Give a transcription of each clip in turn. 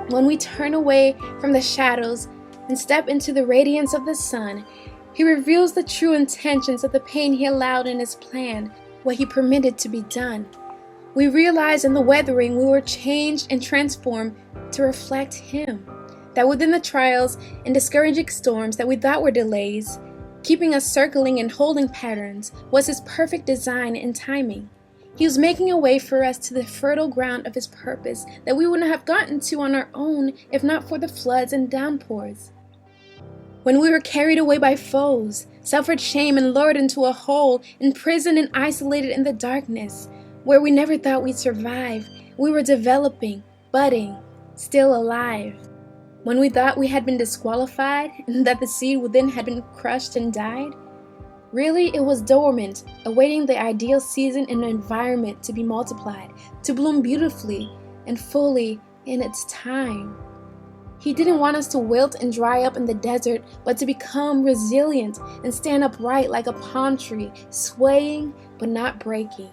When we turn away from the shadows and step into the radiance of the sun, He reveals the true intentions of the pain He allowed in His plan, what He permitted to be done. We realize in the weathering we were changed and transformed to reflect Him. That within the trials and discouraging storms that we thought were delays, keeping us circling and holding patterns, was His perfect design and timing. He was making a way for us to the fertile ground of His purpose that we wouldn't have gotten to on our own if not for the floods and downpours. When we were carried away by foes, suffered shame and lured into a hole, imprisoned and isolated in the darkness, where we never thought we'd survive, we were developing, budding, still alive. When we thought we had been disqualified and that the seed within had been crushed and died, really, it was dormant, awaiting the ideal season and environment to be multiplied, to bloom beautifully and fully in its time. He didn't want us to wilt and dry up in the desert, but to become resilient and stand upright like a palm tree, swaying but not breaking.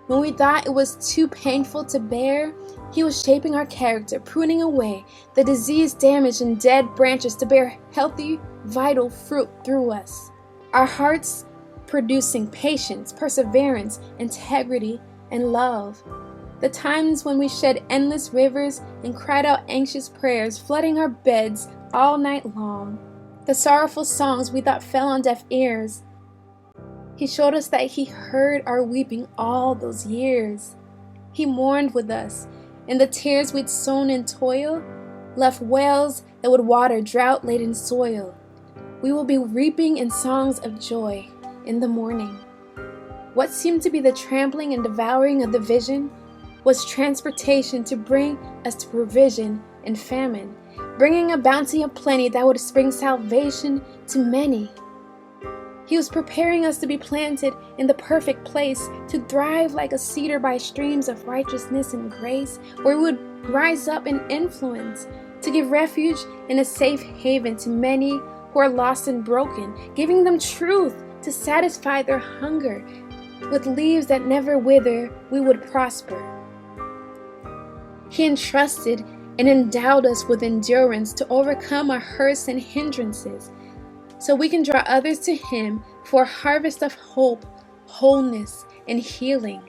When we thought it was too painful to bear, He was shaping our character, pruning away the disease, damaged, and dead branches to bear healthy, vital fruit through us. Our hearts producing patience, perseverance, integrity, and love. The times when we shed endless rivers and cried out anxious prayers, flooding our beds all night long. The sorrowful songs we thought fell on deaf ears. He showed us that He heard our weeping all those years. He mourned with us, and the tears we'd sown in toil left wells that would water drought-laden soil. We will be reaping in songs of joy in the morning. What seemed to be the trampling and devouring of the vision was transportation to bring us to provision and famine, bringing a bounty of plenty that would bring salvation to many. He was preparing us to be planted in the perfect place, to thrive like a cedar by streams of righteousness and grace, where we would rise up in influence, to give refuge and a safe haven to many who are lost and broken, giving them truth to satisfy their hunger. With leaves that never wither, we would prosper. He entrusted and endowed us with endurance to overcome our hurts and hindrances, so we can draw others to Him for a harvest of hope, wholeness, and healing.